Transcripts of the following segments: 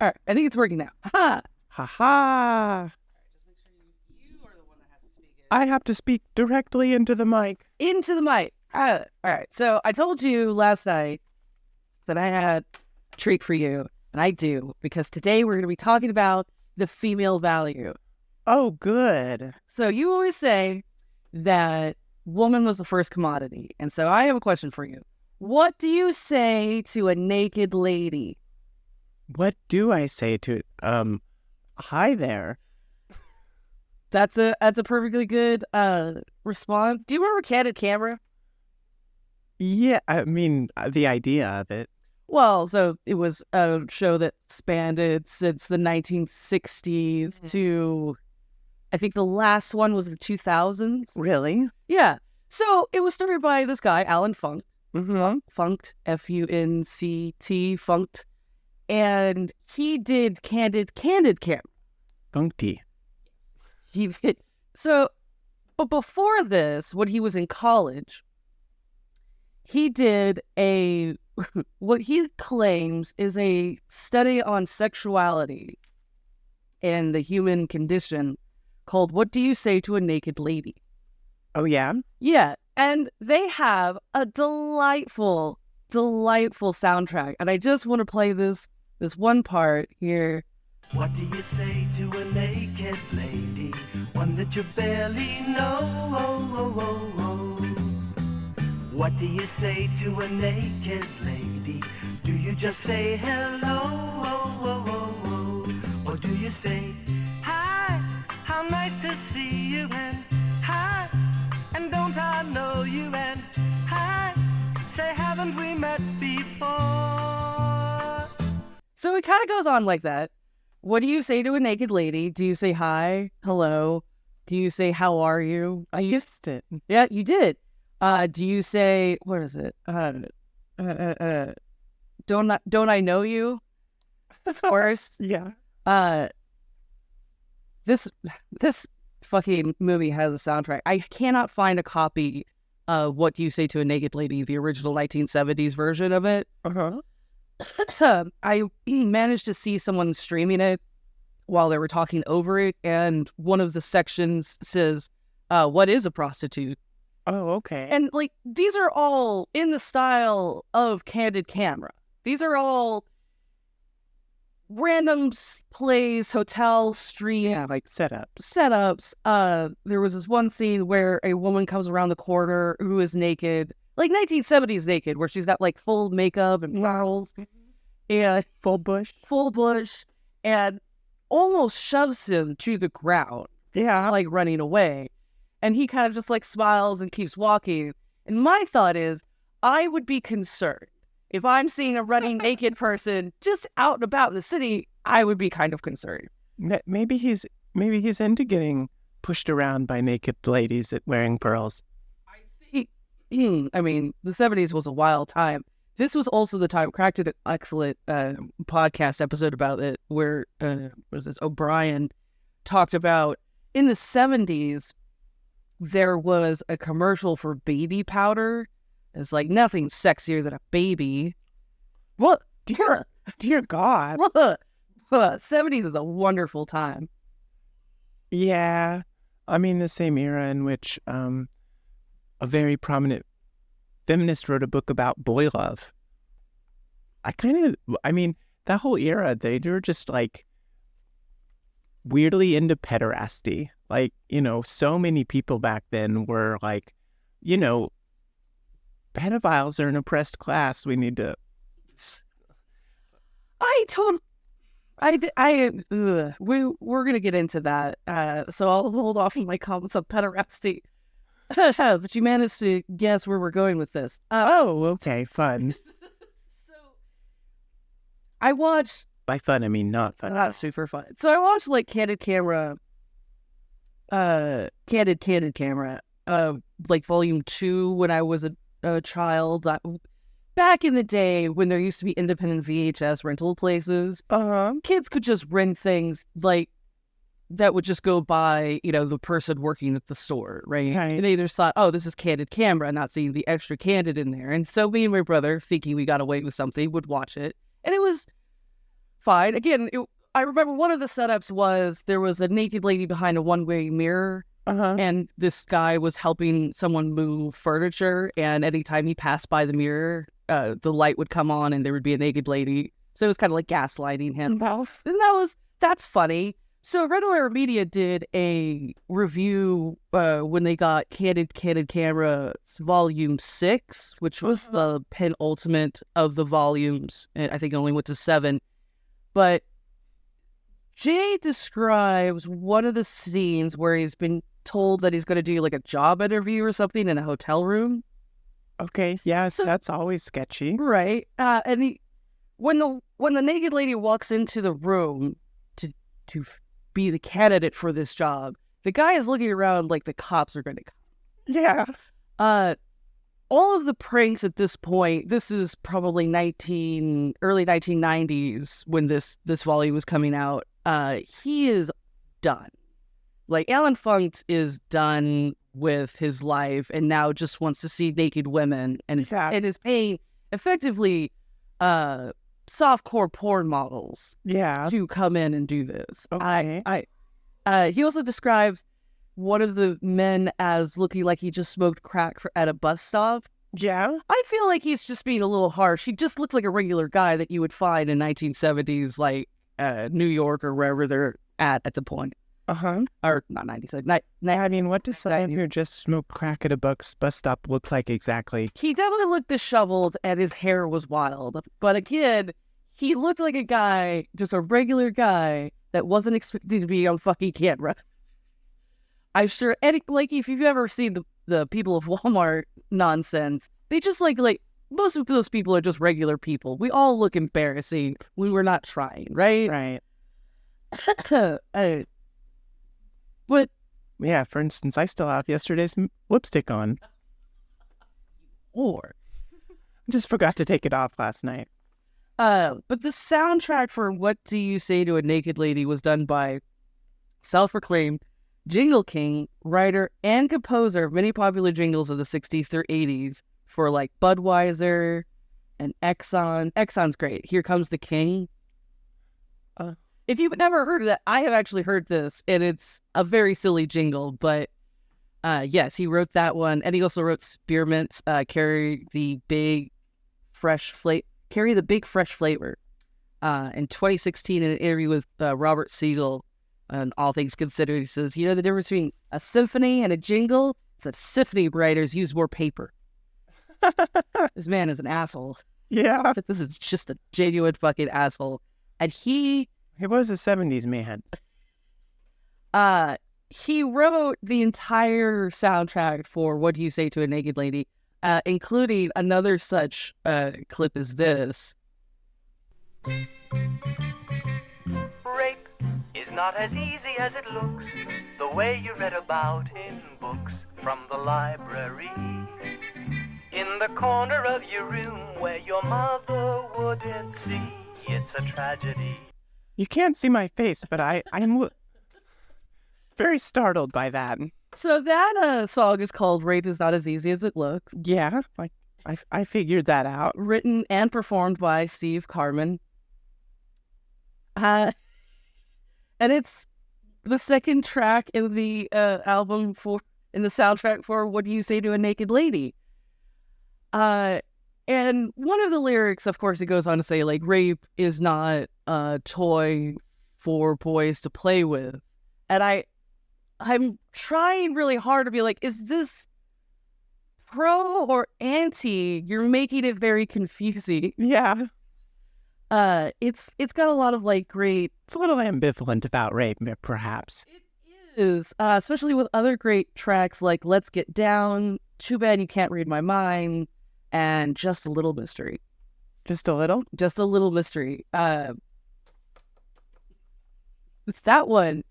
All right, I think it's working now. Ha! Ha ha! Just make sure you are the one that has to speak I have to speak directly into the mic. into the mic. All right. So I told you last night that I had a treat for you, and I do, because today we're going to be talking about the female value. Oh, good. So you always say that woman was the first commodity, and so I have a question for you. What do you say to a naked lady? What do I say to hi there? That's a perfectly good response. Do you remember Candid Camera? Yeah, I mean, the idea of it. Well, so it was a show that spanned since the 1960s to, I think the last one was the 2000s. Really? Yeah. So it was started by this guy, Alan Funk. Mm-hmm. Funked, F-U-N-C-T, Funked. And he did Candid Camera. Funky. He did. So, but before this, when he was in college, he did what he claims is a study on sexuality and the human condition called What Do You Say to a Naked Lady? Oh, yeah? Yeah, and they have a delightful soundtrack. And I just want to play this one part here. What do you say to a naked lady? One that you barely know. What do you say to a naked lady? Do you just say hello? Or do you say, hi, how nice to see you, and hi, and don't I know you, and hi, say haven't we met before? So it kind of goes on like that. What do you say to a naked lady? Do you say hi, hello? Do you say how are you? I used it. Yeah, you did. Do you say, what is it? Don't I know you? Of course. Yeah. This fucking movie has a soundtrack. I cannot find a copy of What Do You Say to a Naked Lady, the original 1970s version of it. Uh-huh. I managed to see someone streaming it while they were talking over it, and one of the sections says, what is a prostitute? Oh, okay. And, like, these are all in the style of Candid Camera. These are all random plays, hotel, street, like setups. There was this one scene where a woman comes around the corner who is naked, like 1970s naked, where she's got, like, full makeup and flowers, and full bush, and almost shoves him to the ground. Yeah. Like, running away. And he kind of just, like, smiles and keeps walking. And my thought is, I would be concerned. If I'm seeing a running naked person just out and about in the city, I would be kind of concerned. Maybe he's into getting pushed around by naked ladies wearing pearls. I mean, the 70s was a wild time. This was also the time. Crack did an excellent podcast episode about it, where O'Brien talked about in the 70s. There was a commercial for baby powder. It's like nothing sexier than a baby. What? Dear God. 70s is a wonderful time. Yeah. I mean, the same era in which a very prominent feminist wrote a book about boy love. That whole era, they were just like weirdly into pederasty. Like, so many people back then were like, pedophiles are an oppressed class. We need to. We're gonna get into that. So I'll hold off on my comments on pederasty. But you managed to guess where we're going with this. Okay, fun. So I watched. By fun, I mean not fun. Not super fun. So I watched like Candid Camera. Candid Camera. Like volume 2 when I was a child. Back in the day when there used to be independent VHS rental places, kids could just rent things like that would just go by, the person working at the store, right? And they just thought, oh, this is Candid Camera, not seeing the extra candid in there. And so me and my brother, thinking we got away with something, would watch it. And it was fine. Again, I remember one of the setups was there was a naked lady behind a one-way mirror, and this guy was helping someone move furniture, and anytime he passed by the mirror, the light would come on and there would be a naked lady. So it was kind of like gaslighting him. And that's funny. So Red Alert Media did a review when they got Candid Camera Volume 6, which was the penultimate of the volumes. And I think it only went to 7. But Jay describes one of the scenes where he's been told that he's going to do like a job interview or something in a hotel room. Okay, yeah, so that's always sketchy. Right. And when the naked lady walks into the room to be the candidate for this job, the guy is looking around like the cops are going to come. Yeah. All of the pranks at this point, this is probably early 1990s when this volume was coming out. He is done. Like, Alan Funk is done with his life and now just wants to see naked women and is paying effectively softcore porn models to come in and do this. Okay. He also describes one of the men as looking like he just smoked crack at a bus stop. Yeah. I feel like he's just being a little harsh. He just looks like a regular guy that you would find in 1970s, like New York or wherever they're at the point. Or not 97. I mean, what does someone who just smoked crack at a bus stop look like exactly? He definitely looked disheveled and his hair was wild. But again, he looked like a guy, just a regular guy that wasn't expected to be on fucking camera. I'm sure, like, if you've ever seen the people of Walmart nonsense, they just like most of those people are just regular people. We all look embarrassing when we're not trying, right? Right. But yeah, for instance, I still have yesterday's lipstick on. Or just forgot to take it off last night. But the soundtrack for What Do You Say to a Naked Lady was done by self-proclaimed Jingle King, writer and composer of many popular jingles of the 60s through 80s for like Budweiser and Exxon. Exxon's great. Here Comes the King. If you've never heard of that, I have actually heard this, and it's a very silly jingle, but yes, he wrote that one, and he also wrote Spearmint's Carry the Big Fresh Flavor. In 2016, in an interview with Robert Siegel, on All Things Considered, he says, you know the difference between a symphony and a jingle? It's that symphony writers use more paper. This man is an asshole. Yeah. This is just a genuine fucking asshole. And he was a 70s man. He wrote the entire soundtrack for What Do You Say to a Naked Lady, including another such clip as this. Rape is not as easy as it looks, the way you read about in books from the library. In the corner of your room where your mother wouldn't see, it's a tragedy. You can't see my face, but I'm very startled by that. So that song is called Rape Is Not As Easy As It Looks. Yeah, I figured that out. Written and performed by Steve Carman. And it's the second track in the album in the soundtrack for What Do You Say to a Naked Lady? And one of the lyrics, of course, it goes on to say, like, rape is not a toy for boys to play with. And I'm trying really hard to be like, is this pro or anti? You're making it very confusing. Yeah. It's got a lot of like great. It's a little ambivalent about rape, perhaps. It is, especially with other great tracks like Let's Get Down, Too Bad You Can't Read My Mind, and Just a Little Mystery. Just a little? Just a Little Mystery. It's that one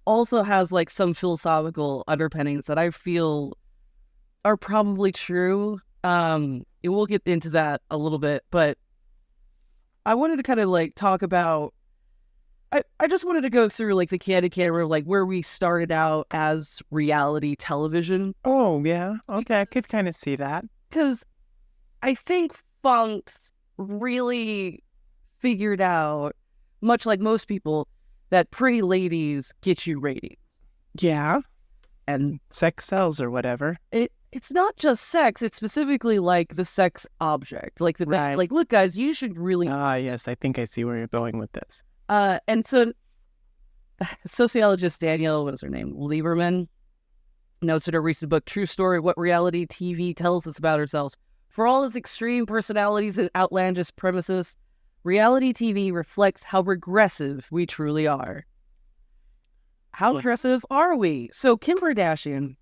also has like some philosophical underpinnings that I feel are probably true. We'll get into that a little bit, but I wanted to kind of like talk about, I just wanted to go through like the Candid Camera, like where we started out as reality television. Oh, yeah. Okay, I could kind of see that. Because I think Funk really figured out, much like most people, that pretty ladies get you ratings. Yeah. And Sex sells or whatever. it's not just sex, it's specifically like the sex object. Like Right. like, look, guys, you should really Yes, I think I see where you're going with this. and so sociologist Danielle, what is her name? Lieberman notes in her recent book, True Story, What Reality TV Tells Us About Ourselves. For all its extreme personalities and outlandish premises, reality TV reflects how regressive we truly are. How regressive are we? So Kim Kardashian,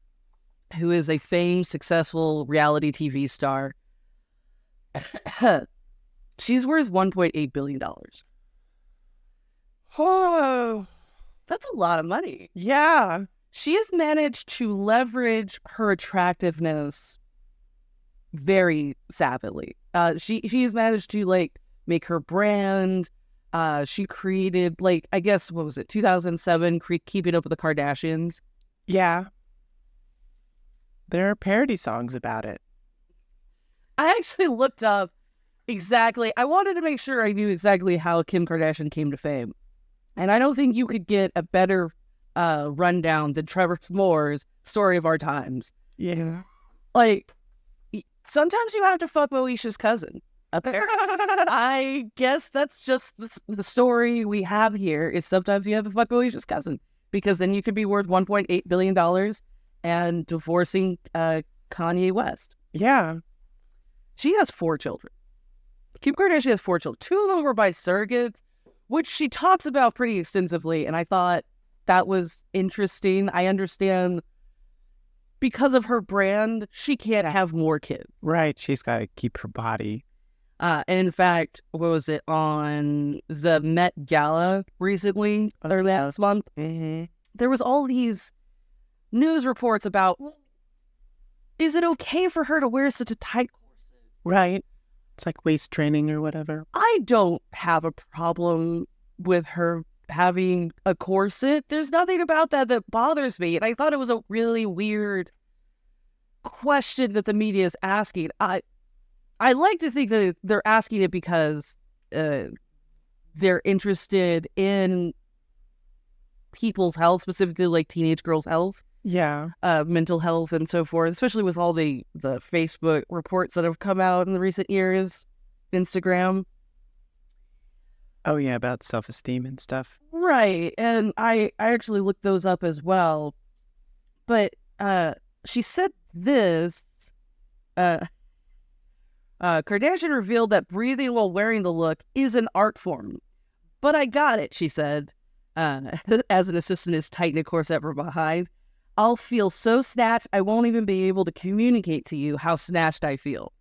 who is a famed, successful reality TV star, she's worth $1.8 billion. Oh, That's a lot of money. yeah. She has managed to leverage her attractiveness very savvily. She has managed to like make her brand. She created like, I guess, what was it, 2007, Keeping Up with the Kardashians. Yeah. There are parody songs about it. I actually looked up exactly. I wanted to make sure I knew exactly how Kim Kardashian came to fame. And I don't think you could get a better rundown than Trevor Moore's Story of Our Times. Yeah. Like, sometimes you have to fuck Moesha's cousin. I guess that's just the story we have here, is sometimes you have to fuck Moesha's cousin. Because then you could be worth $1.8 billion and divorcing Kanye West. Yeah. She has 4 children. Kim Kardashian has 4 children. 2 of them were by surrogates, which she talks about pretty extensively, and I thought that was interesting. I understand because of her brand, she can't have more kids. Right. She's got to keep her body. And in fact, what was it, on the Met Gala recently, or last month, Mm-hmm. there was all these news reports about, is it okay for her to wear such a tight corset? Right. It's like waist training or whatever. I don't have a problem with her having a corset. There's nothing about that bothers me. And I thought it was a really weird question that the media is asking. I like to think that they're asking it because they're interested in people's health, specifically like teenage girls' health, Yeah. mental health, and so forth, especially with all the Facebook reports that have come out in the recent years, Instagram. Oh, yeah. About self-esteem and stuff. Right. And I actually looked those up as well. But she said this. Kardashian revealed that breathing while wearing the look is an art form. But I got it, she said, as an assistant is tightening a corset from behind. I'll feel so snatched, I won't even be able to communicate to you how snatched I feel.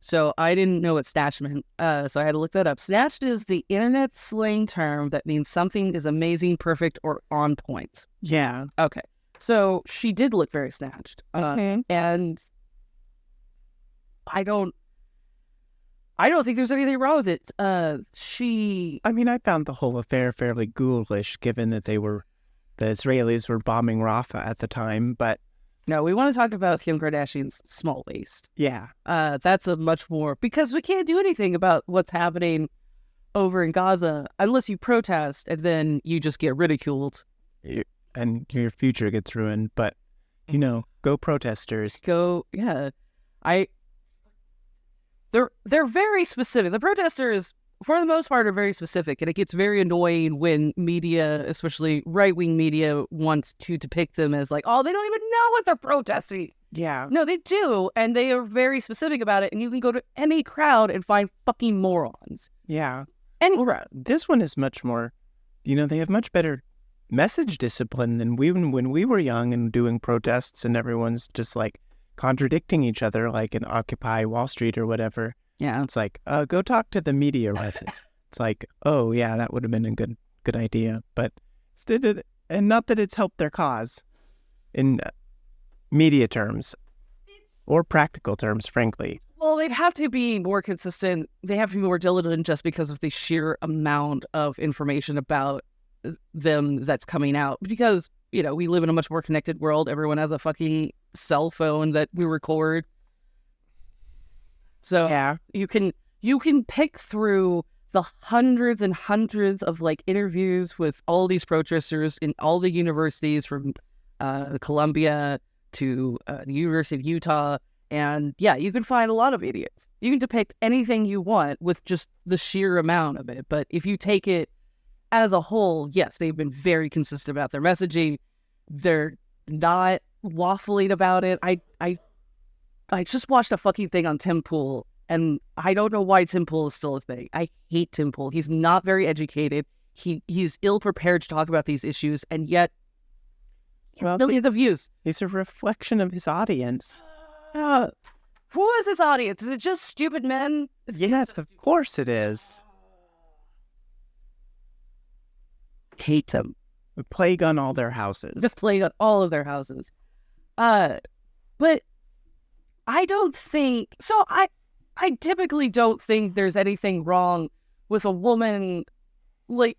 So I didn't know what snatched meant, so I had to look that up. Snatched is the internet slang term that means something is amazing, perfect, or on point. Yeah. Okay. So she did look very snatched. Okay. And I don't think there's anything wrong with it. I mean, I found the whole affair fairly ghoulish, given that the Israelis were bombing Rafah at the time, but No, we want to talk about Kim Kardashian's small waist. yeah. That's a much more, because we can't do anything about what's happening over in Gaza unless you protest, and then you just get ridiculed. And your future gets ruined, but, go protesters. Yeah. They're very specific. The protesters, for the most part, are very specific, and it gets very annoying when media, especially right-wing media, wants to depict them as like, oh, they don't even know what they're protesting. Yeah. No, they do, and they are very specific about it, and you can go to any crowd and find fucking morons. Yeah. And This one is much more, they have much better message discipline than when we were young and doing protests, and everyone's just like contradicting each other, like in Occupy Wall Street or whatever. yeah, It's like, go talk to the media. Right? It's like, oh yeah, that would have been a good idea, but and not that it's helped their cause in media terms or practical terms, frankly. well, they'd have to be more consistent. They have to be more diligent just because of the sheer amount of information about them that's coming out. Because, we live in a much more connected world. Everyone has a fucking cell phone that we record. So Yeah. you can pick through the hundreds and hundreds of like interviews with all these protesters in all the universities from Columbia to the University of Utah. And yeah, you can find a lot of idiots. You can depict anything you want with just the sheer amount of it. But if you take it as a whole, yes, they've been very consistent about their messaging. They're not waffling about it. I just watched a fucking thing on Tim Pool, and I don't know why Tim Pool is still a thing. I hate Tim Pool. He's not very educated. He's ill-prepared to talk about these issues, and yet millions of views. He's a reflection of his audience. Who is his audience? Is it just stupid men? Yes, of course it is. Hate them. A plague on all their houses. Just plague on all of their houses. But I don't think so. I typically don't think there's anything wrong with a woman. Like,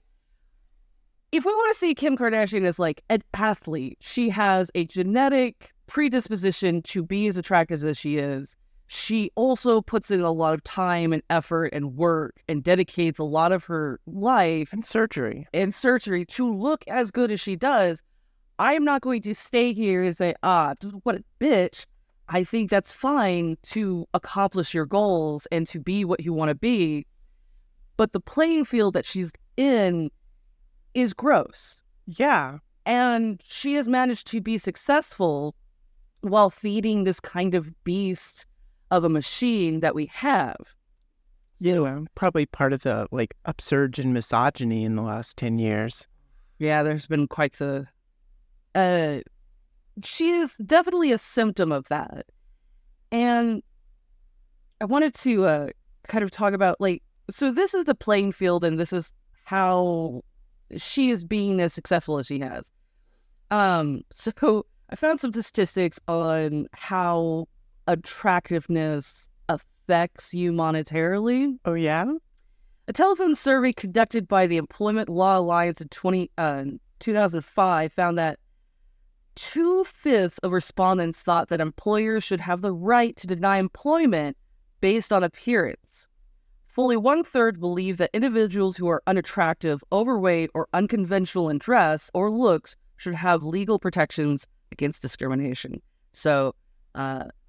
if we want to see Kim Kardashian as like an athlete, she has a genetic predisposition to be as attractive as she is. She also puts in a lot of time and effort and work and dedicates a lot of her life and surgery to look as good as she does. I am not going to stay here and say, what a bitch. I think that's fine to accomplish your goals and to be what you want to be. But the playing field that she's in is gross. Yeah. And she has managed to be successful while feeding this kind of beast of a machine that we have. Yeah, probably part of the like upsurge in misogyny in the last 10 years. Yeah, there's been quite the... she is definitely a symptom of that. And I wanted to kind of talk about, like, so this is the playing field, and this is how she is being as successful as she has. So I found some statistics on how attractiveness affects you monetarily. Oh, yeah? A telephone survey conducted by the Employment Law Alliance in 2005 found that 2/5 of respondents thought that employers should have the right to deny employment based on appearance. Fully 1/3 believe that individuals who are unattractive, overweight, or unconventional in dress or looks should have legal protections against discrimination. So,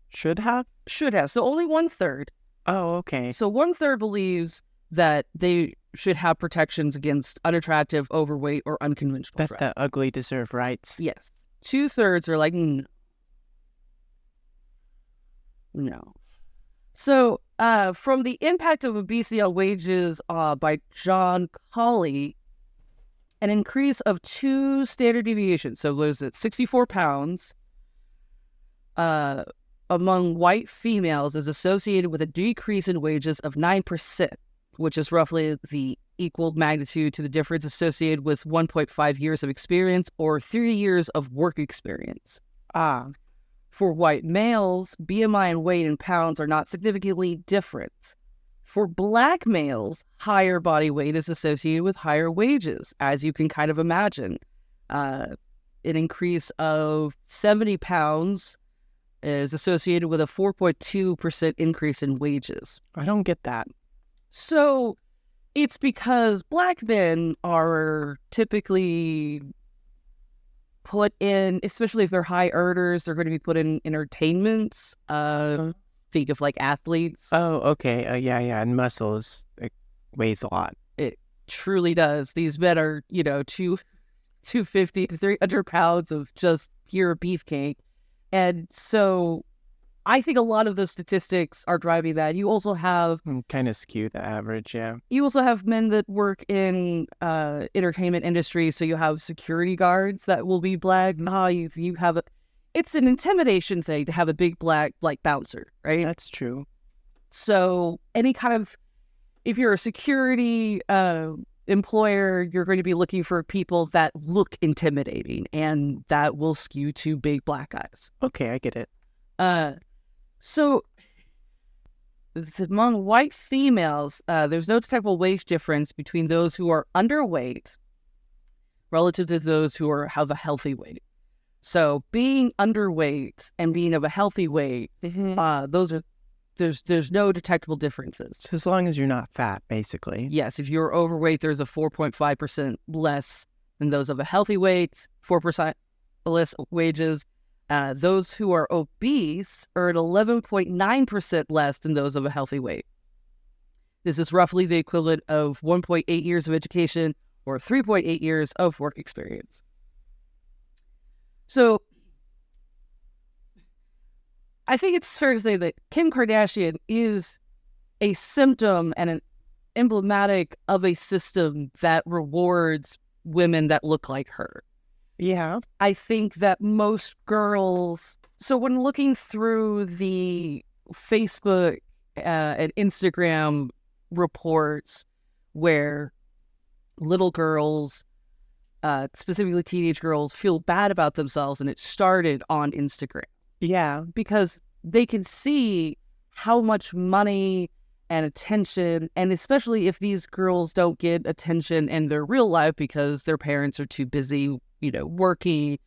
should have? Should have. So only 1/3. Oh, okay. So 1/3 believes that they should have protections against unattractive, overweight, or unconventional That dress. the ugly deserve rights. Yes. 2/3 are like, no. So, from the impact of obesity on wages by John Colley, an increase of 2 standard deviations, so was it 64 pounds, among white females is associated with a decrease in wages of 9%, which is roughly the equal magnitude to the difference associated with 1.5 years of experience or 3 years of work experience. For white males, BMI and weight in pounds are not significantly different. For black males, higher body weight is associated with higher wages, as you can kind of imagine. An increase of 70 pounds is associated with a 4.2% increase in wages. I don't get that. So it's because black men are typically put in, especially if they're high earners, they're going to be put in entertainments. Think of like athletes. Oh, okay. Yeah. And muscles, it weighs a lot. It truly does. These men are, 250 to 300 pounds of just pure beefcake. And so I think a lot of the statistics are driving that. You also have... kind of skew the average, yeah. You also have men that work in entertainment industry, so you have security guards that will be black. You have it's an intimidation thing to have a big black, like, bouncer, right? That's true. So any kind of... If you're a security employer, you're going to be looking for people that look intimidating, and that will skew to big black guys. Okay, I get it. So among white females, there's no detectable wage difference between those who are underweight relative to those who have a healthy weight. So being underweight and being of a healthy weight, those are there's no detectable differences. So as long as you're not fat, basically. Yes, if you're overweight, there's a 4.5% less than those of a healthy weight, 4% less wages. Those who are obese earn 11.9% less than those of a healthy weight. This is roughly the equivalent of 1.8 years of education or 3.8 years of work experience. So I think it's fair to say that Kim Kardashian is a symptom and an emblematic of a system that rewards women that look like her. Yeah. I think that most girls, so when looking through the Facebook and Instagram reports where little girls, specifically teenage girls, feel bad about themselves, and it started on Instagram. Yeah. Because they can see how much money and attention, and especially if these girls don't get attention in their real life because their parents are too busy, working,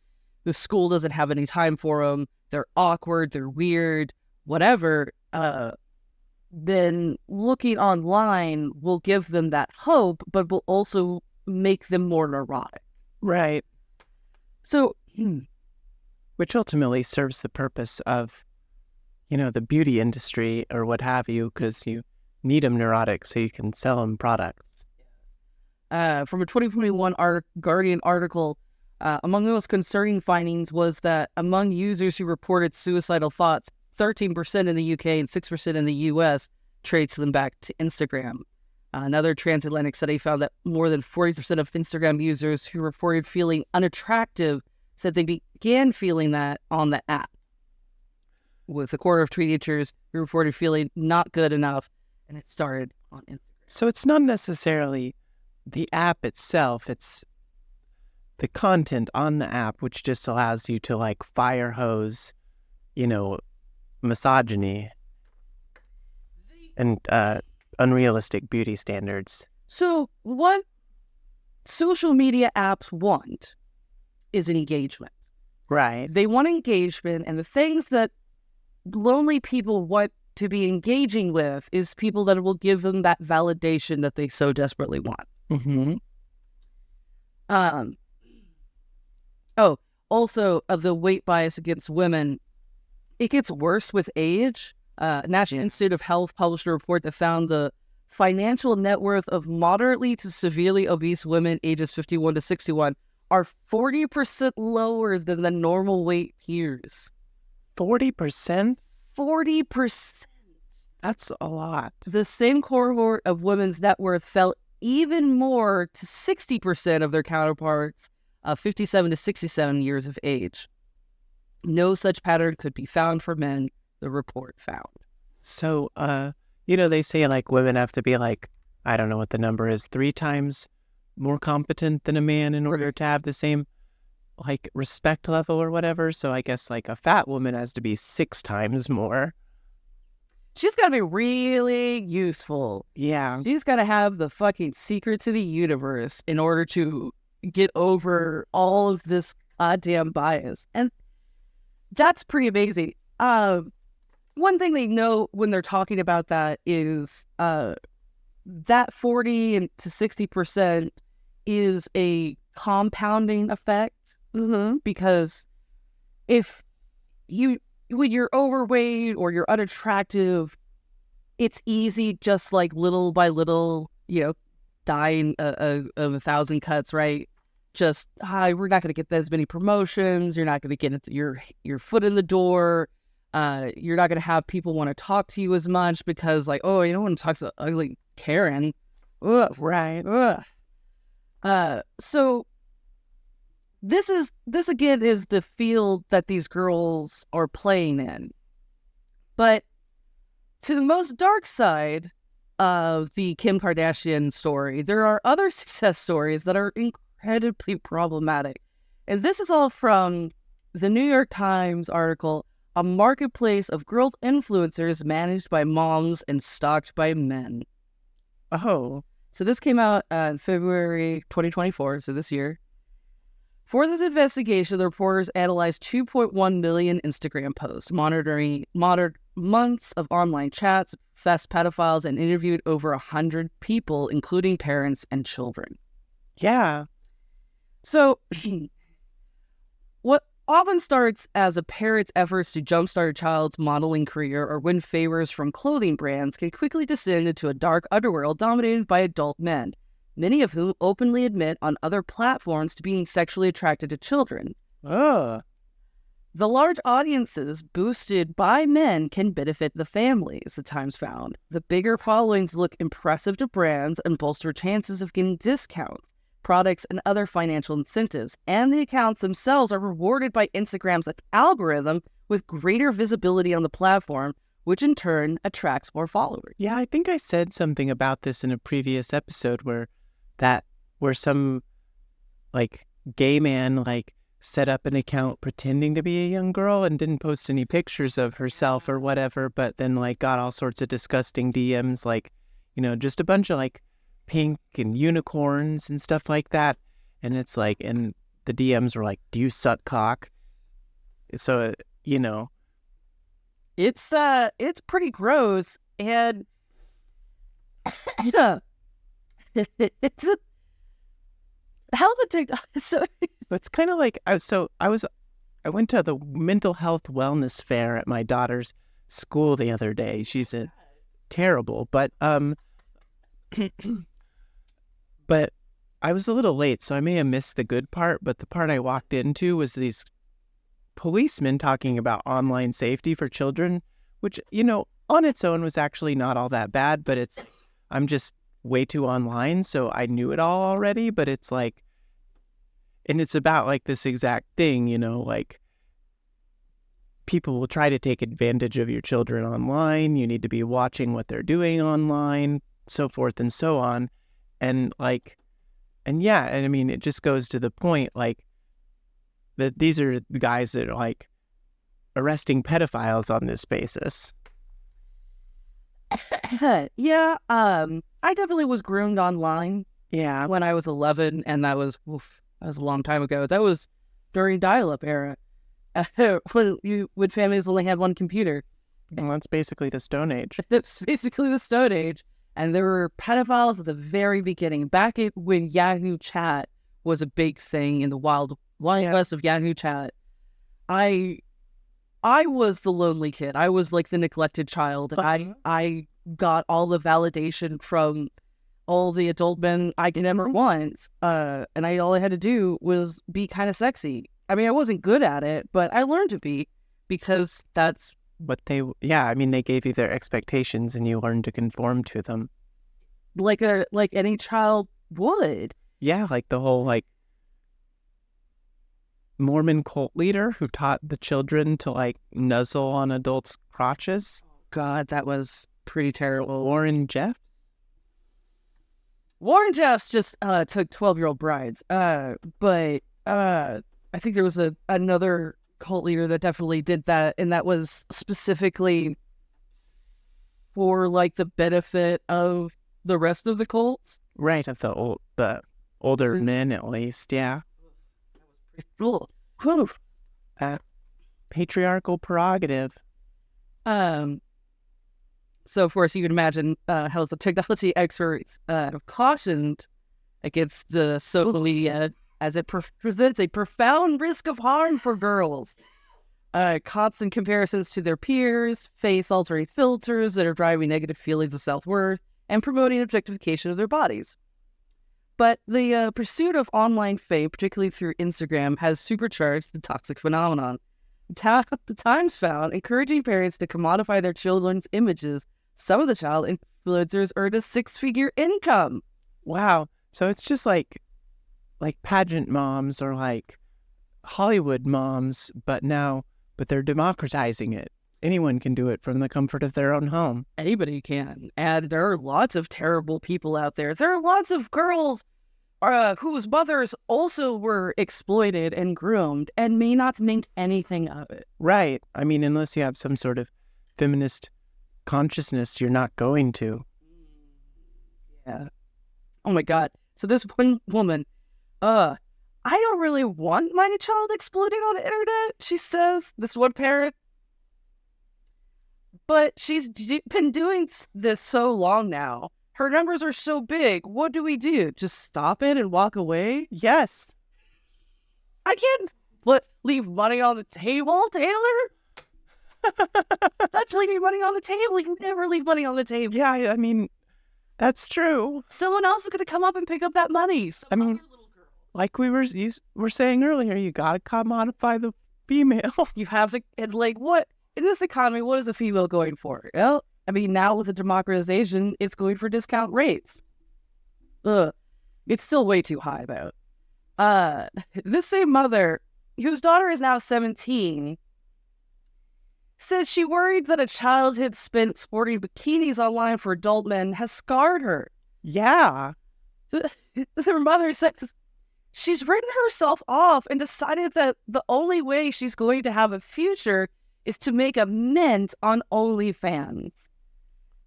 the school doesn't have any time for them, they're awkward, they're weird, whatever, then looking online will give them that hope, but will also make them more neurotic. Right. So, which ultimately serves the purpose of, the beauty industry or what have you, because you need them neurotic so you can sell them products. From a 2021 Guardian article, among the most concerning findings was that among users who reported suicidal thoughts, 13% in the UK and 6% in the US trace them back to Instagram. Another transatlantic study found that more than 40% of Instagram users who reported feeling unattractive said they began feeling that on the app, with a quarter of teenagers who reported feeling not good enough, and it started on Instagram. So it's not necessarily the app itself, it's the content on the app, which just allows you to fire hose, misogyny and unrealistic beauty standards. So what social media apps want is engagement. Right. They want engagement, and the things that lonely people want to be engaging with is people that will give them that validation that they so desperately want. Mm-hmm. Also, of the weight bias against women, it gets worse with age. National Institute of Health published a report that found the financial net worth of moderately to severely obese women ages 51 to 61 are 40% lower than the normal weight peers. 40%? 40%. That's a lot. The same cohort of women's net worth fell even more to 60% of their counterparts of 57 to 67 years of age. No such pattern could be found for men, the report found. So, they say women have to be I don't know what the number is, 3 times more competent than a man in order to have the same respect level or whatever. So I guess a fat woman has to be 6 times more. She's got to be really useful. Yeah. She's got to have the fucking secret to the universe in order to get over all of this goddamn bias. And that's pretty amazing. One thing they know when they're talking about that is that 40 to 60% is a compounding effect. Mm-hmm. Because when you're overweight or you're unattractive, it's easy just little by little, dying of 1,000 cuts, right? Just, we're not going to get as many promotions. You're not going to get your foot in the door. You're not going to have people want to talk to you as much because you don't want to talk to the ugly Karen. Ugh. Right. Ugh. So this again is the field that these girls are playing in. But to the most dark side of the Kim Kardashian story, there are other success stories that are incredibly problematic. And this is all from the New York Times article, "A Marketplace of Girl Influencers Managed by Moms and Stalked by Men." Oh. So this came out in February 2024, so this year. For this investigation, the reporters analyzed 2.1 million Instagram posts, months of online chats, professed pedophiles, and interviewed over 100 people, including parents and children. Yeah. So, what often starts as a parent's efforts to jumpstart a child's modeling career or win favors from clothing brands can quickly descend into a dark underworld dominated by adult men, many of whom openly admit on other platforms to being sexually attracted to children. Oh. The large audiences boosted by men can benefit the families, the Times found. The bigger followings look impressive to brands and bolster chances of getting discounts, products, and other financial incentives. And the accounts themselves are rewarded by Instagram's algorithm with greater visibility on the platform, which in turn attracts more followers. Yeah, I think I said something about this in a previous episode where some like gay man like set up an account pretending to be a young girl and didn't post any pictures of herself or whatever, but then like got all sorts of disgusting DMs, like, you know, just a bunch of like pink and unicorns and stuff like that. And it's like, and the DMs were like, "Do you suck cock?" So, you know, it's pretty gross. And yeah, it's a hell of a TikTok. So it's kind of like, I went to the mental health wellness fair at my daughter's school the other day. She's terrible, but but I was a little late, so I may have missed the good part, but the part I walked into was these policemen talking about online safety for children, which, you know, on its own was actually not all that bad, but I'm just way too online, so I knew it all already, but it's like, and it's about like this exact thing, you know, like people will try to take advantage of your children online. You need to be watching what they're doing online, so forth and so on. And like, and yeah, and I mean, it just goes to the point, like, that these are the guys that are like arresting pedophiles on this basis. Yeah, I definitely was groomed online. Yeah. When I was 11, and that was a long time ago. That was during dial-up era, when families only had one computer. Well, that's basically the Stone Age. It's basically the Stone Age, and there were pedophiles at the very beginning, back when Yahoo Chat was a big thing in the wild west of Yahoo Chat. I was the lonely kid. I was like the neglected child. I got all the validation from all the adult men I could ever want. And all I had to do was be kind of sexy. I mean, I wasn't good at it, but I learned to be, because that's what they gave you their expectations and you learned to conform to them. Like any child would. Yeah, like the whole like Mormon cult leader who taught the children to like nuzzle on adults' crotches. God, that was pretty terrible. Warren Jeffs just took 12-year-old brides. But I think there was another cult leader that definitely did that, and that was specifically for like the benefit of the rest of the cults. Right, of the older men at least, yeah. Cool. Patriarchal prerogative. So, of course, you can imagine how the technology experts have cautioned against the social media, as it presents a profound risk of harm for girls. Constant comparisons to their peers, face-altering filters that are driving negative feelings of self-worth, and promoting objectification of their bodies. But the pursuit of online fame, particularly through Instagram, has supercharged the toxic phenomenon. The Times found encouraging parents to commodify their children's images. Some of the child influencers earned a 6-figure income. Wow. So it's just like pageant moms or like Hollywood moms, but they're democratizing it. Anyone can do it from the comfort of their own home. Anybody can. And there are lots of terrible people out there. There are lots of girls whose mothers also were exploited and groomed and may not think anything of it. Right. I mean, unless you have some sort of feminist consciousness, you're not going to. Yeah. Oh my God. So this one woman, I don't really want my child exploited on the internet, she says, this one parent. But she's been doing this so long now. Her numbers are so big. What do we do? Just stop it and walk away? Yes. I can't leave money on the table, Taylor. That's leaving money on the table. You never leave money on the table. Yeah, I mean, that's true. Someone else is going to come up and pick up that money. I mean, other little girl. Like we were saying earlier, you gotta commodify the female. You have to, and like, what, in this economy, what is a female going for? Well, I mean, now with the democratization, it's going for discount rates. Ugh. It's still way too high, though. This same mother, whose daughter is now 17, says she worried that a childhood spent sporting bikinis online for adult men has scarred her. Yeah. Her mother says she's written herself off and decided that the only way she's going to have a future is to make a mint on OnlyFans.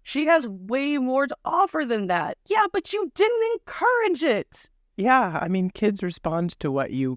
She has way more to offer than that. Yeah, but you didn't encourage it. Yeah, I mean, kids respond to what you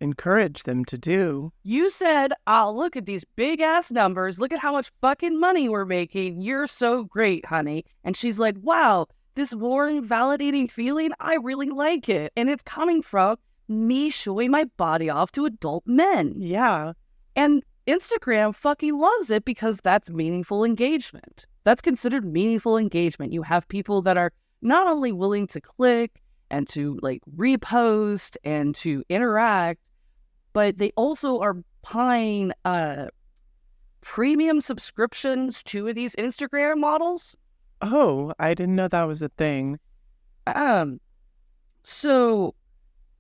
encourage them to do. You said, oh, look at these big-ass numbers. Look at how much fucking money we're making. You're so great, honey. And she's like, wow, this warm, validating feeling, I really like it. And it's coming from me showing my body off to adult men. Yeah. And Instagram fucking loves it because that's meaningful engagement. That's considered meaningful engagement. You have people that are not only willing to click and to like repost and to interact, but they also are buying premium subscriptions to these Instagram models. Oh, I didn't know that was a thing. So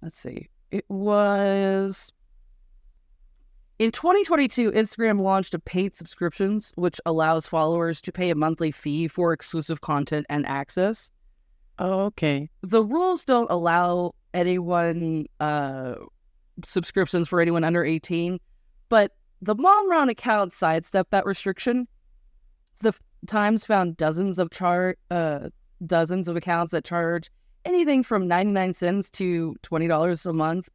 let's see. It was in 2022, Instagram launched a paid subscriptions, which allows followers to pay a monthly fee for exclusive content and access. Oh, okay. The rules don't allow anyone subscriptions for anyone under 18, but the Mom Run account sidestepped that restriction. The Times found dozens of accounts that charge anything from 99 cents to $20 a month.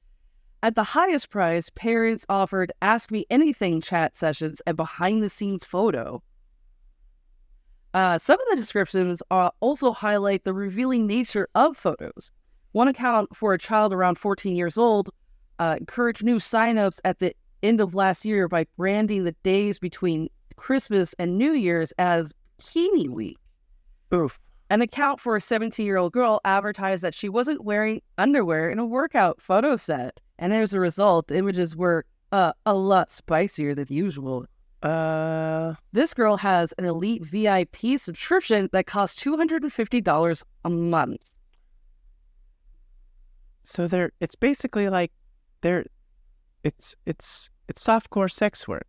At the highest price, parents offered Ask Me Anything chat sessions and behind-the-scenes photo. Some of the descriptions also highlight the revealing nature of photos. One account for a child around 14 years old encouraged new signups at the end of last year by branding the days between Christmas and New Year's as Bikini Week. Oof. An account for a 17-year-old girl advertised that she wasn't wearing underwear in a workout photo set, and as a result, the images were a lot spicier than usual. This girl has an elite VIP subscription that costs $250 a month. So it's basically like it's softcore sex work.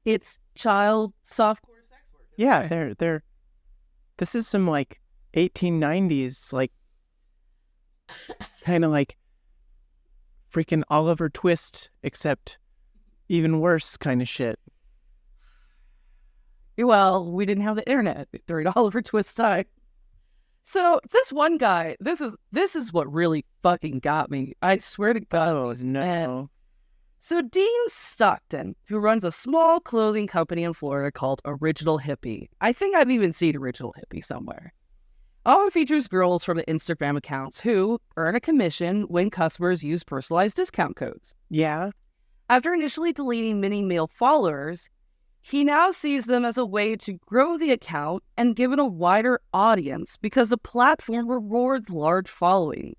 It's child softcore sex work. Yeah, right. This is some like 1890s like kind of like freaking Oliver Twist, except even worse kind of shit. Well, we didn't have the internet during Oliver Twist time. So this one guy, this is what really fucking got me. I swear to God. Oh, no. So Dean Stockton, who runs a small clothing company in Florida called Original Hippie. I think I've even seen Original Hippie somewhere. Often features girls from the Instagram accounts who earn a commission when customers use personalized discount codes. Yeah. After initially deleting many male followers, he now sees them as a way to grow the account and give it a wider audience because the platform rewards large followings.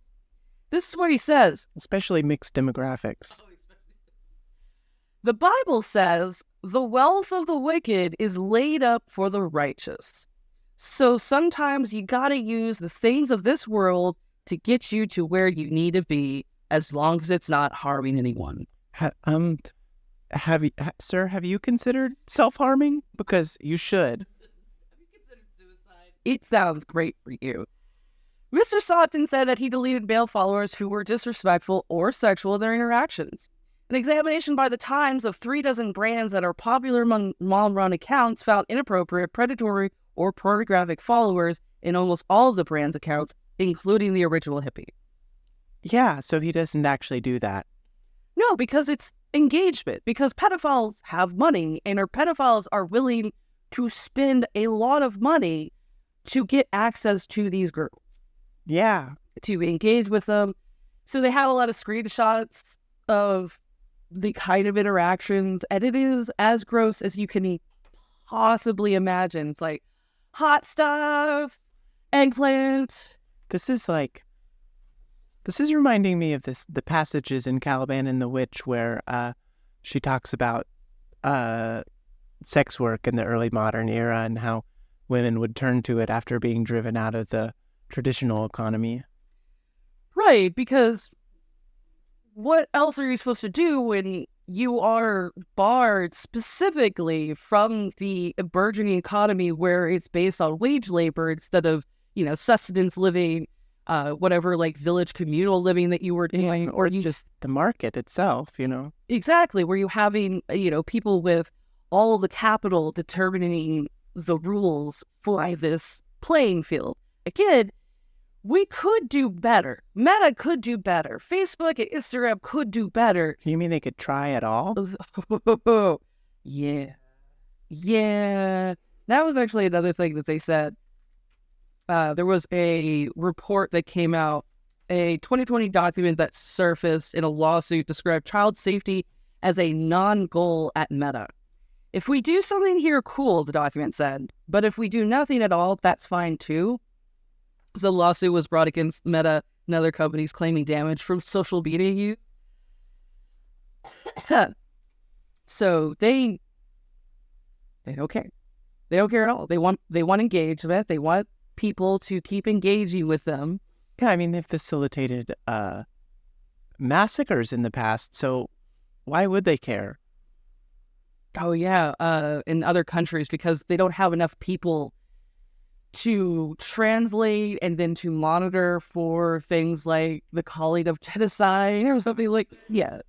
This is what he says. Especially mixed demographics. The Bible says, the wealth of the wicked is laid up for the righteous. So sometimes you gotta use the things of this world to get you to where you need to be, as long as it's not harming anyone. Have you considered self-harming? Because you should. Have you considered suicide? It sounds great for you. Mr. Stockton said that he deleted male followers who were disrespectful or sexual in their interactions. An examination by the Times of 36 brands that are popular among mom-run accounts found inappropriate, predatory, or pornographic followers in almost all of the brand's accounts, including the Original Hippie. Yeah, so he doesn't actually do that. No, because it's engagement because pedophiles have money and our pedophiles are willing to spend a lot of money to get access to these girls, Yeah. to engage with them. So they have a lot of screenshots of the kind of interactions, and it is as gross as you can possibly imagine. It's like hot stuff, eggplant. This is reminding me of the passages in Caliban and the Witch where she talks about sex work in the early modern era and how women would turn to it after being driven out of the traditional economy. Right, because what else are you supposed to do when you are barred specifically from the burgeoning economy where it's based on wage labor instead of, sustenance living, whatever, like village communal living that you were doing, or you just the market itself, Exactly, where you having, people with all of the capital determining the rules for this playing field. Again, we could do better. Meta could do better. Facebook and Instagram could do better. You mean they could try at all? Yeah. Yeah. That was actually another thing that they said. There was a report that came out, a 2020 document that surfaced in a lawsuit described child safety as a non-goal at Meta. If we do something here, cool, the document said. But if we do nothing at all, that's fine too. The lawsuit was brought against Meta and other companies claiming damage from social media use. So they don't care. They don't care at all. They want engagement. They want people to keep engaging with them. Yeah, I mean, they've facilitated massacres in the past, so why would they care? Oh, yeah, in other countries, because they don't have enough people to translate and then to monitor for things like the calling of genocide or something like, yeah.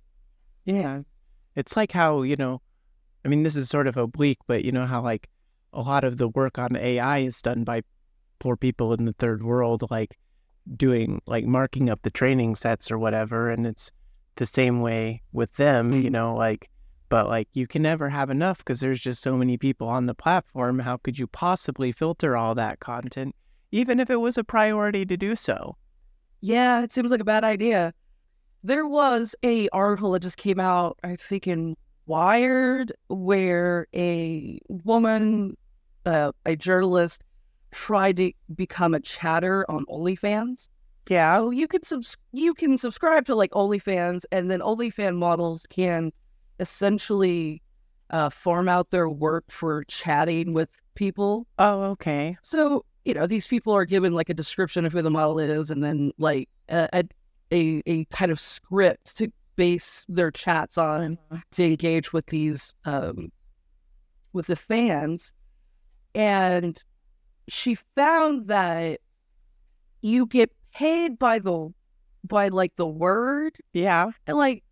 It's like how, I mean, this is sort of oblique, but how like a lot of the work on AI is done by poor people in the third world, like doing, like marking up the training sets or whatever. And it's the same way with them, but you can never have enough because there's just so many people on the platform. How could you possibly filter all that content, even if it was a priority to do so? Yeah, it seems like a bad idea. There was a article that just came out, I think in Wired, where a woman, a journalist, tried to become a chatter on OnlyFans. Yeah, you can subscribe to like OnlyFans, and then OnlyFans models can essentially farm out their work for chatting with people. Oh, okay. So, these people are given like a description of who the model is and then like a kind of script to base their chats on to engage with these, with the fans. And she found that you get paid by the word. Yeah. And like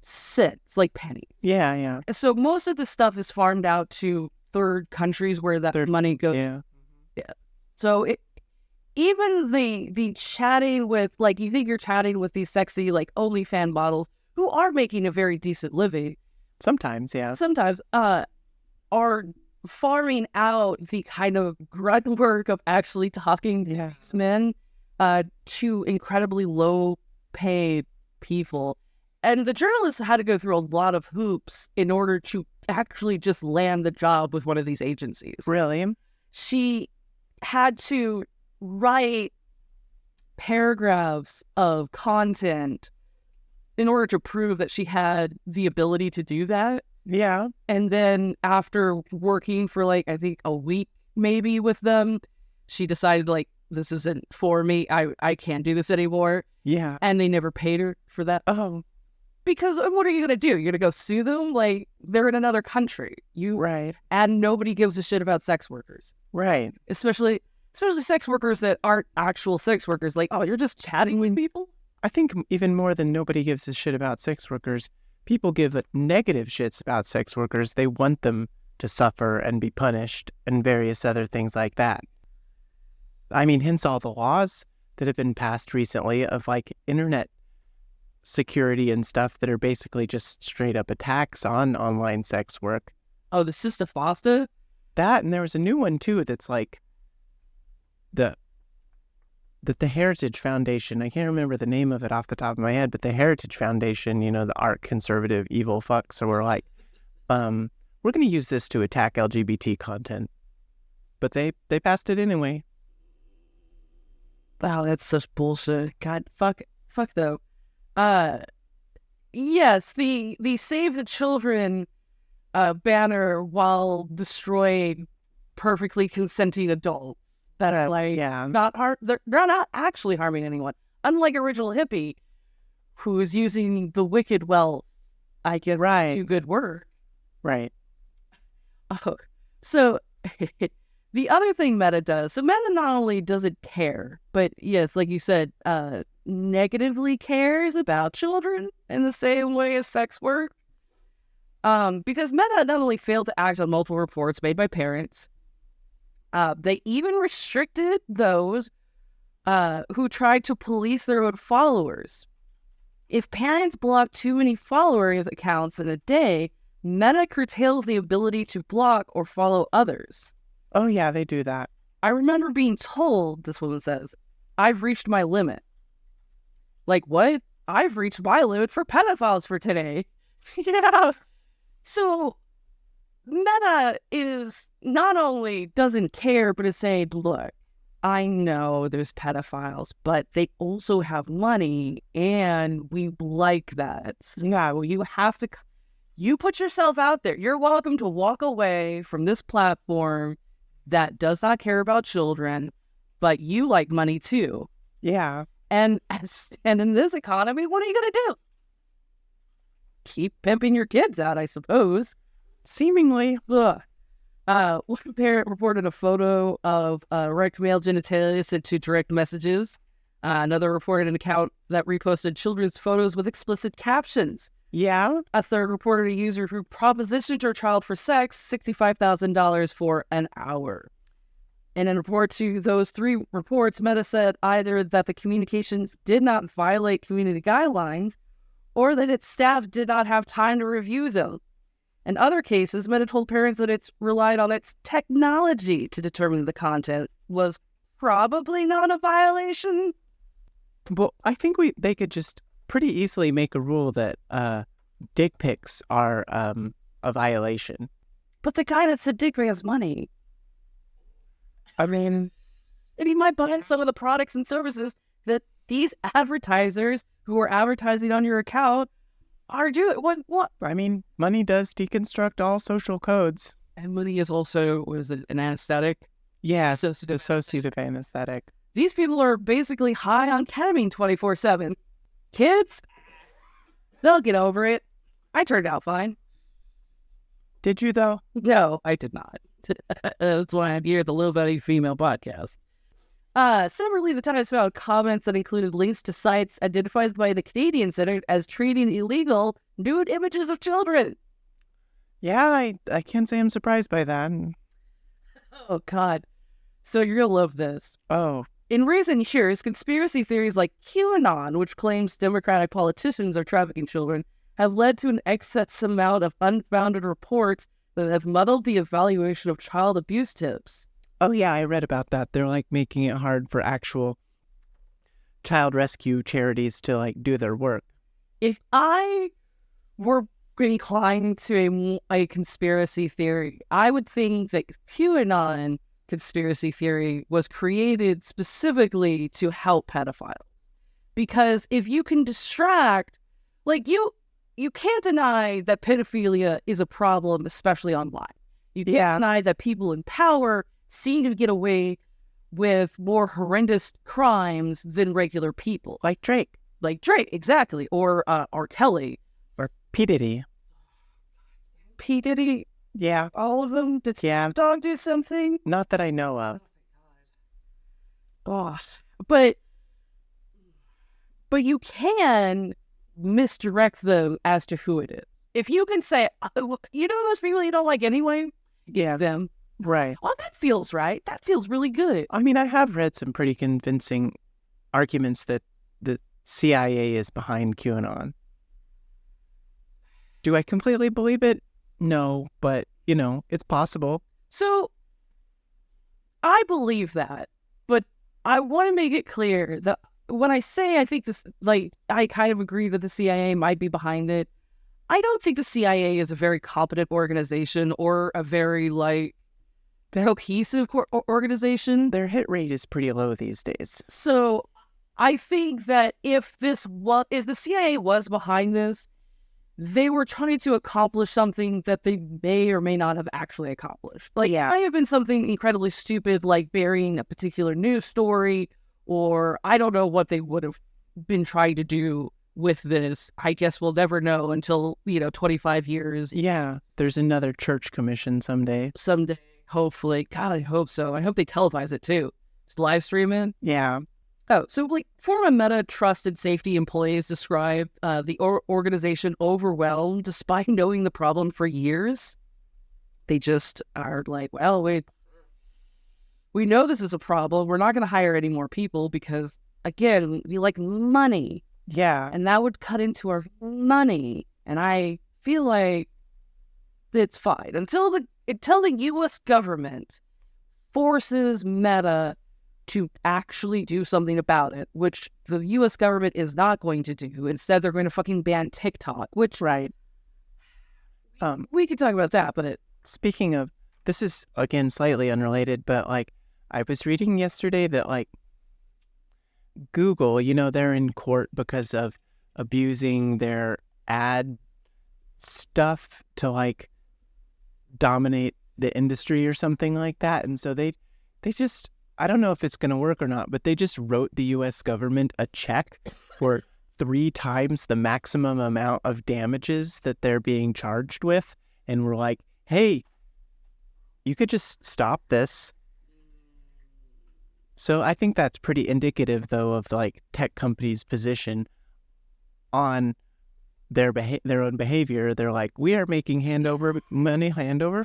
cents, like pennies. Yeah. So most of the stuff is farmed out to third countries where that money goes. Yeah. So even the chatting with, like, you think you're chatting with these sexy, like, OnlyFans models who are making a very decent living. Sometimes, yeah. Sometimes, are farming out the kind of grunt work of actually talking to these men to incredibly low paid people. And the journalist had to go through a lot of hoops in order to actually just land the job with one of these agencies. Really? She had to write paragraphs of content in order to prove that she had the ability to do that. Yeah. And then after working for like, I think a week maybe with them, she decided like, this isn't for me. I can't do this anymore. Yeah. And they never paid her for that. Oh. Because what are you going to do? You're going to go sue them? Like, they're in another country. Right. And nobody gives a shit about sex workers. Right. Especially sex workers that aren't actual sex workers. Like, oh, you're just chatting with people? I think even more than nobody gives a shit about sex workers, people give negative shits about sex workers. They want them to suffer and be punished and various other things like that. I mean, hence all the laws that have been passed recently of like internet security and stuff that are basically just straight up attacks on online sex work. Oh, the Sister Foster? That, and there was a new one too that's like the Heritage Foundation, I can't remember the name of it off the top of my head, but the Heritage Foundation, the art conservative evil fucks, so we're like, we're going to use this to attack LGBT content. But they passed it anyway. Wow, that's such bullshit. God, fuck though. Yes, the Save the Children banner while destroying perfectly consenting adults that are they're not actually harming anyone. Unlike Original Hippie, who is using the wicked wealth, I guess, to do good work. Right. Oh, so the other thing Meta does, so Meta not only doesn't care, but yes, like you said, negatively cares about children in the same way as sex work. Because Meta not only failed to act on multiple reports made by parents, they even restricted those who tried to police their own followers. If parents block too many followers accounts in a day, Meta curtails the ability to block or follow others. Oh, yeah, they do that. I remember being told, this woman says, I've reached my limit. Like, what? I've reached my limit for pedophiles for today. Yeah. So, Meta is not only doesn't care, but is saying, look, I know there's pedophiles, but they also have money, and we like that. So, yeah, well, you put yourself out there. You're welcome to walk away from this platform that does not care about children, but you like money too. Yeah. And in this economy, what are you going to do? Keep pimping your kids out, I suppose. Seemingly. Ugh. One parent reported a photo of erect male genitalia sent to direct messages. Another reported an account that reposted children's photos with explicit captions. Yeah. A third reported a user who propositioned her child for sex $65,000 for an hour. In a report to those three reports, Meta said either that the communications did not violate community guidelines or that its staff did not have time to review them. In other cases, Meta told parents that it's relied on its technology to determine the content was probably not a violation. Well, I think they could just pretty easily make a rule that dick pics are a violation. But the guy that said dick pic has money. I mean, and he might buy some of the products and services that these advertisers who are advertising on your account are doing. What? I mean, money does deconstruct all social codes. And money is also, an anesthetic? Yeah, dissociative anesthetic. These people are basically high on ketamine 24/7. Kids, they'll get over it. I turned out fine. Did you, though? No, I did not. That's why I'm here at the Low Value Female Podcast. Separately, the Times found comments that included links to sites identified by the Canadian Senate as treating illegal nude images of children. Yeah, I can't say I'm surprised by that. Oh, God. So you're going to love this. Oh. In recent years, conspiracy theories like QAnon, which claims Democratic politicians are trafficking children, have led to an excess amount of unfounded reports that have muddled the evaluation of child abuse tips. Oh, yeah, I read about that. They're, making it hard for actual child rescue charities to, do their work. If I were inclined to a conspiracy theory, I would think that QAnon conspiracy theory was created specifically to help pedophiles. Because if you can distract, you can't deny that pedophilia is a problem, especially online. You can't deny that people in power seem to get away with more horrendous crimes than regular people. Like Drake. Like Drake, exactly. Or R. Kelly. Or P. Diddy. P. Diddy? Yeah. All of them? Did Dog do something? Not that I know of. Boss. But you can misdirect them as to who it is. If you can say, you know those people you don't like anyway? Yeah. Them. Right. Well, that feels right. That feels really good. I mean, I have read some pretty convincing arguments that CIA is behind QAnon. Do I completely believe it? No, but, it's possible. So I believe that, but I want to make it clear that when I say I think this, I kind of agree that the CIA might be behind it, I don't think the CIA is a very competent organization or a very, cohesive organization. Their hit rate is pretty low these days. So I think that if the CIA was behind this, they were trying to accomplish something that they may or may not have actually accomplished. It might have been something incredibly stupid, like burying a particular news story, or I don't know what they would have been trying to do with this. I guess we'll never know until, 25 years. Yeah, there's another church commission someday. Someday, hopefully. God, I hope so. I hope they televise it too. Just live stream it. Yeah. Oh, so former Meta trust and safety employees describe the organization overwhelmed despite knowing the problem for years. They just are like, well, we know this is a problem. We're not going to hire any more people because, again, we like money. Yeah. And that would cut into our money. And I feel like it's fine until the U.S. government forces Meta to actually do something about it, which the U.S. government is not going to do. Instead, they're going to fucking ban TikTok, which... Right. We could talk about that, but Speaking of, this is, again, slightly unrelated, but, I was reading yesterday that, Google, they're in court because of abusing their ad stuff to, dominate the industry or something like that. And so they just... I don't know if it's going to work or not, but they just wrote the U.S. government a check for 3 times the maximum amount of damages that they're being charged with. And we're like, hey, you could just stop this. So I think that's pretty indicative, though, of tech companies' position on their own behavior. They're like, we are making hand over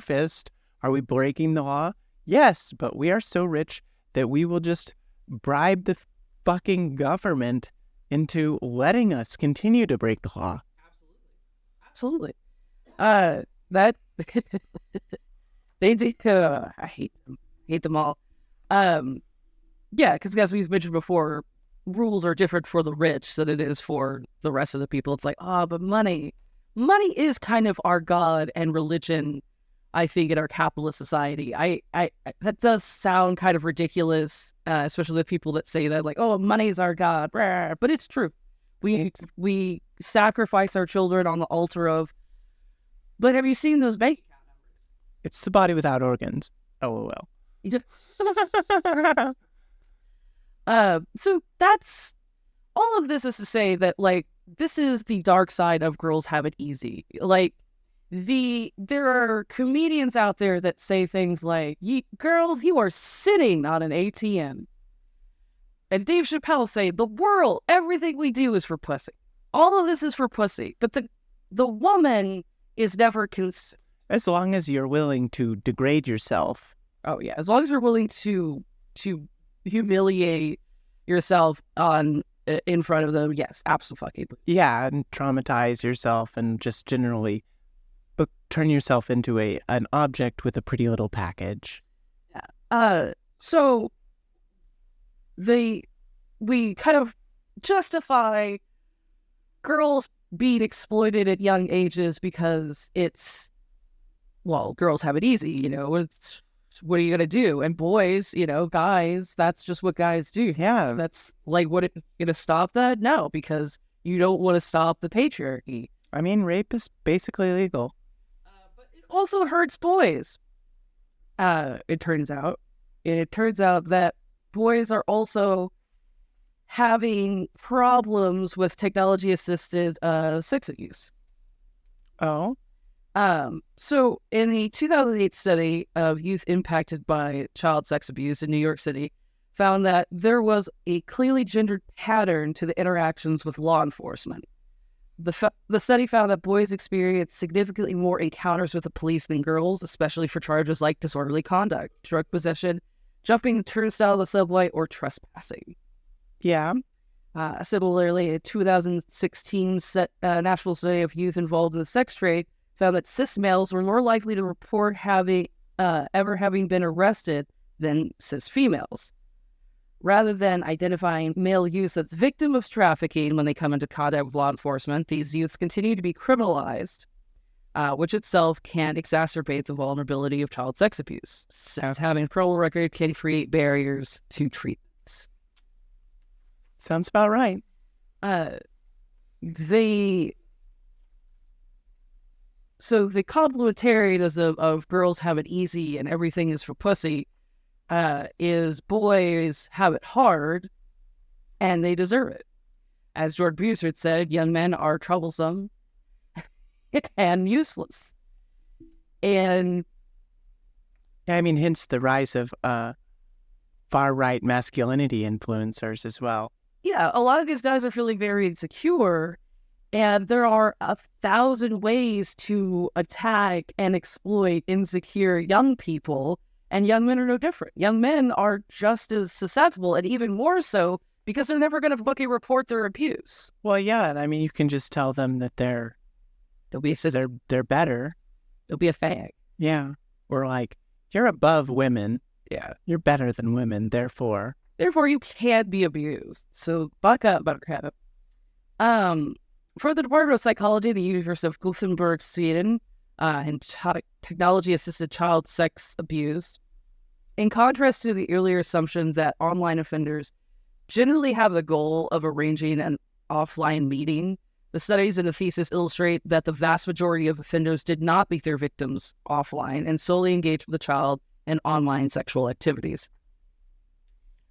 fist. Are we breaking the law? Yes, but we are so rich that we will just bribe the fucking government into letting us continue to break the law. Absolutely. That they do. I hate them all. Yeah, because as we've mentioned before, rules are different for the rich than it is for the rest of the people. It's like, but money is kind of our god and religion. I think in our capitalist society, I that does sound kind of ridiculous, especially the people that say that, money's our god, but it's true. We sacrifice our children on the altar of. But have you seen those bank account numbers? It's the body without organs. LOL. So that's all of this is to say that this is the dark side of girls have it easy. There are comedians out there that say things like, girls, you are sitting on an ATM. And Dave Chappelle say, everything we do is for pussy. All of this is for pussy. But the woman is never as long as you're willing to degrade yourself. Oh, yeah. As long as you're willing to humiliate yourself in front of them, yes, absolutely. Yeah, and traumatize yourself and just generally turn yourself into an object with a pretty little package. Yeah. So we kind of justify girls being exploited at young ages because girls have it easy, what are you going to do? And boys, guys, that's just what guys do. Yeah. That's what, going to stop that? No, because you don't want to stop the patriarchy. I mean, rape is basically legal. But it also hurts boys. It turns out. And it turns out that boys are also having problems with technology-assisted sex abuse. Oh. So in a 2008 study of youth impacted by child sex abuse in New York City, found that there was a clearly gendered pattern to the interactions with law enforcement. The study found that boys experienced significantly more encounters with the police than girls, especially for charges like disorderly conduct, drug possession, jumping the turnstile of the subway, or trespassing. Yeah. Similarly, a 2016 national study of youth involved in the sex trade found that cis males were more likely to report ever having been arrested than cis females. Rather than identifying male youth as victims of trafficking when they come into contact with law enforcement, these youths continue to be criminalized, which itself can exacerbate the vulnerability of child sex abuse, since having a criminal record can create barriers to treatments. Sounds about right. So the complementarianism of girls have it easy and everything is for pussy is boys have it hard and they deserve it. As Jordan Bussard said, young men are troublesome and useless. And I mean, hence the rise of far-right masculinity influencers as well. Yeah, a lot of these guys are feeling very insecure, and there are 1,000 ways to attack and exploit insecure young people, and young men are no different. Young men are just as susceptible, and even more so, because they're never going to fucking report their abuse. Well, yeah, I mean, you can just tell them that they're better. They'll be a fag. Yeah, or like, you're above women. Yeah. You're better than women, therefore you can't be abused. So buck up, buttercup. For the Department of Psychology at the University of Gothenburg, Sweden, and technology-assisted child sex abuse, in contrast to the earlier assumption that online offenders generally have the goal of arranging an offline meeting, the studies in the thesis illustrate that the vast majority of offenders did not meet their victims offline and solely engaged with the child in online sexual activities.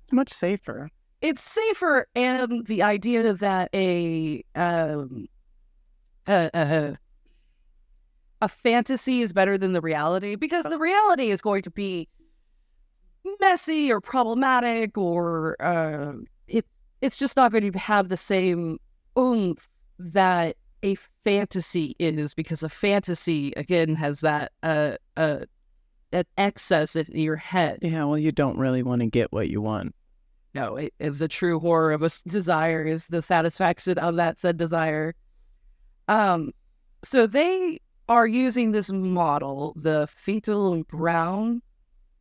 It's much safer. It's safer, and the idea that a fantasy is better than the reality, because the reality is going to be messy or problematic, or it's just not going to have the same oomph that a fantasy is, because a fantasy again has that excess in your head. Yeah, well, you don't really want to get what you want. No, the true horror of a desire is the satisfaction of that said desire. So they are using this model, the Fetal Brown,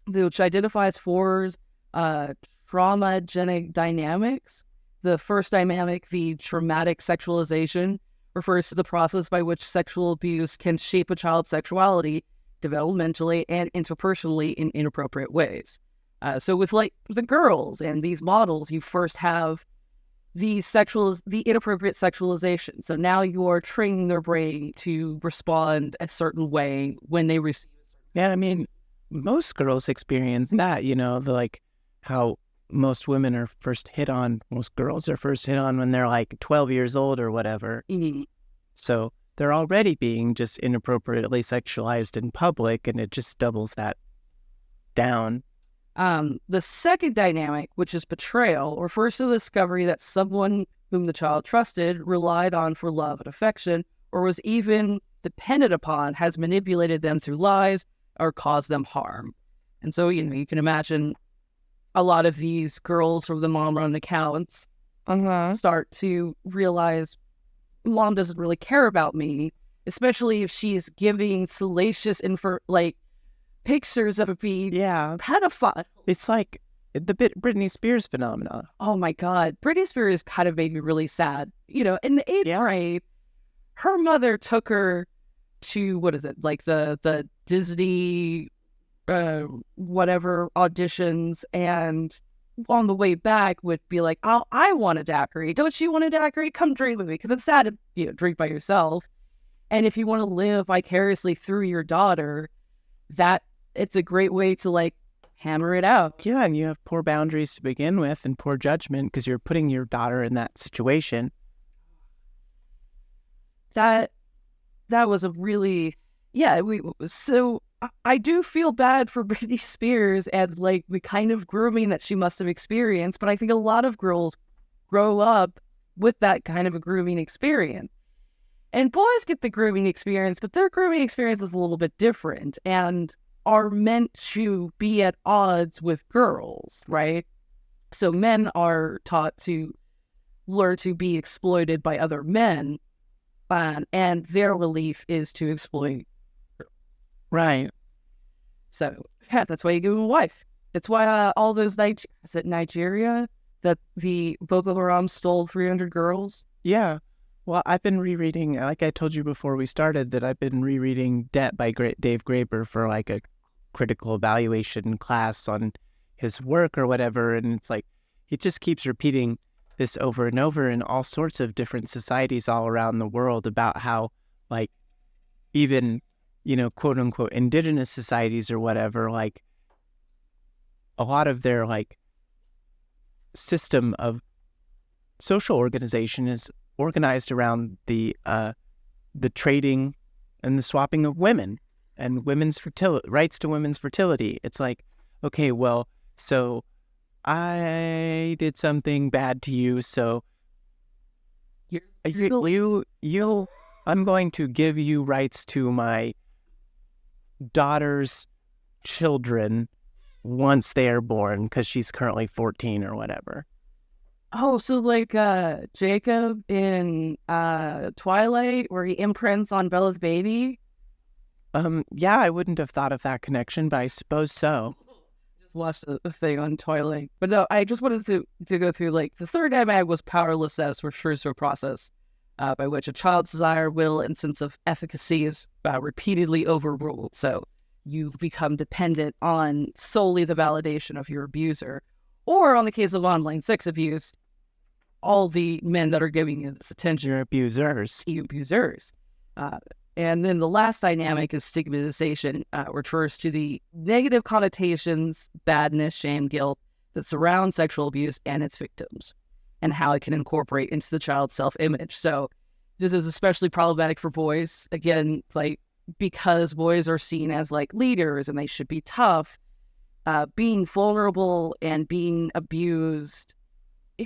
which identifies four traumagenic dynamics. The first dynamic, the traumatic sexualization, refers to the process by which sexual abuse can shape a child's sexuality developmentally and interpersonally in inappropriate ways. So with like the girls and these models, you first have the inappropriate sexualization. So now you are training their brain to respond a certain way when they receive. Yeah, I mean, most girls experience that, how most women are first hit on, most girls are first hit on when they're like 12 years old or whatever. Mm-hmm. So they're already being just inappropriately sexualized in public, and it just doubles that down. The second dynamic, which is betrayal, refers to the discovery that someone whom the child trusted, relied on for love and affection, or was even dependent upon, has manipulated them through lies or caused them harm. And so, you can imagine a lot of these girls from the mom-run accounts start to realize mom doesn't really care about me, especially if she's giving salacious pictures of a pedophile. It's like the Britney Spears phenomenon. Oh my God. Britney Spears kind of made me really sad. In the 8th grade, her mother took her to, the Disney, whatever auditions, and on the way back would be like, oh, I want a daiquiri. Don't you want a daiquiri? Come drink with me. Because it's sad to, drink by yourself. And if you want to live vicariously through your daughter, that it's a great way to hammer it out. Yeah, and you have poor boundaries to begin with and poor judgment because you're putting your daughter in that situation. That was a really, so I do feel bad for Britney Spears and the kind of grooming that she must have experienced, but I think a lot of girls grow up with that kind of a grooming experience. And boys get the grooming experience, but their grooming experience is a little bit different and are meant to be at odds with girls, right? So men are taught to learn to be exploited by other men, and their relief is to exploit. Right. So yeah, that's why you give him a wife. It's why all those is it Nigeria that the Boko Haram stole 300 girls? Yeah. Well, I've been rereading, like I told you before we started, that I've been rereading Debt by Dave Graeber for like a critical evaluation class on his work or whatever. And it's like, he just keeps repeating this over and over in all sorts of different societies all around the world about how, like, even, you know, quote unquote, indigenous societies or whatever, like, a lot of their, like, system of social organization is organized around the trading and the swapping of women and women's rights to women's fertility. It's like, okay, well, so I did something bad to you, so I'm going to give you rights to my daughter's children once they are born, because she's currently 14 or whatever. Oh, so like Jacob in Twilight, where he imprints on Bella's baby? Yeah, I wouldn't have thought of that connection, but I suppose so. Just watched the thing on Twilight. But no, I just wanted to go through, like, the third MAG was powerlessness, refers to a process by which a child's desire, will, and sense of efficacy is repeatedly overruled. So you've become dependent on solely the validation of your abuser. Or on the case of online sex abuse, all the men that are giving you this attention You're abusers. And then the last dynamic is stigmatization, refers to the negative connotations, badness, shame, guilt that surround sexual abuse and its victims, and how it can incorporate into the child's self-image. So this is especially problematic for boys, again, like, because boys are seen as, like, leaders and they should be tough. Being vulnerable and being abused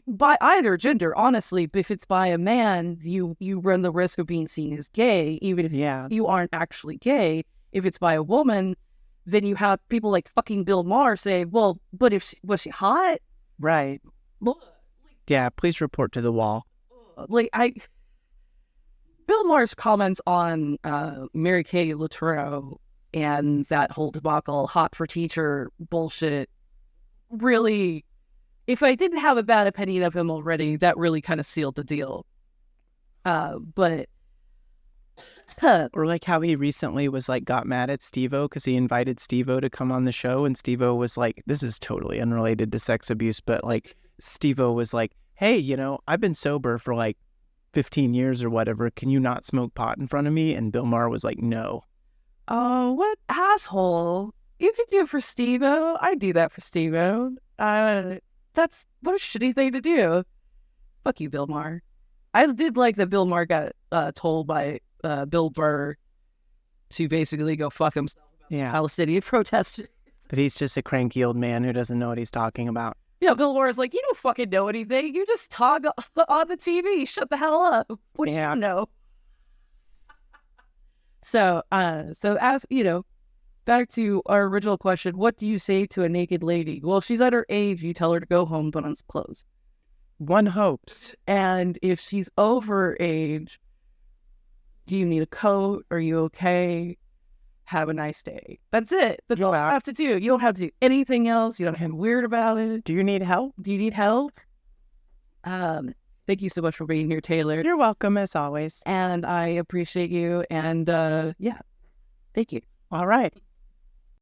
by either gender, honestly, if it's by a man, you run the risk of being seen as gay, even if you aren't actually gay. If it's by a woman, then you have people like fucking Bill Maher say, well, but was she hot? Right. Yeah, please report to the wall. Bill Maher's comments on Mary Kay Letourneau and that whole debacle, hot for teacher bullshit, really, if I didn't have a bad opinion of him already, that really kind of sealed the deal. But or like how he recently was like, got mad at Steve-O because he invited Steve-O to come on the show, and Steve-O was like, this is totally unrelated to sex abuse, but like Steve-O was like, hey, you know, I've been sober for like 15 years or whatever. Can you not smoke pot in front of me? And Bill Maher was like, no. Oh, what asshole. You could do it for Steve-O. I'd do that for Steve-O. That's what a shitty thing to do. Fuck you, Bill Maher. I did like that Bill Maher got told by Bill Burr to basically go fuck himself about Palestinian protesters. But he's just a cranky old man who doesn't know what he's talking about. Yeah, Bill Maher's like, you don't fucking know anything. You just talk on the TV. Shut the hell up. What do you know? So as you know, back to our original question, what do you say to a naked lady? Well, if she's underage, you tell her to go home, put on some clothes. One hopes. And if she's overage, do you need a coat? Are you okay? Have a nice day. That's it. That's all you have to do. You don't have to do anything else. You don't have to be weird about it. Do you need help? Thank you so much for being here, Taylor. You're welcome, as always. And I appreciate you. And thank you. All right.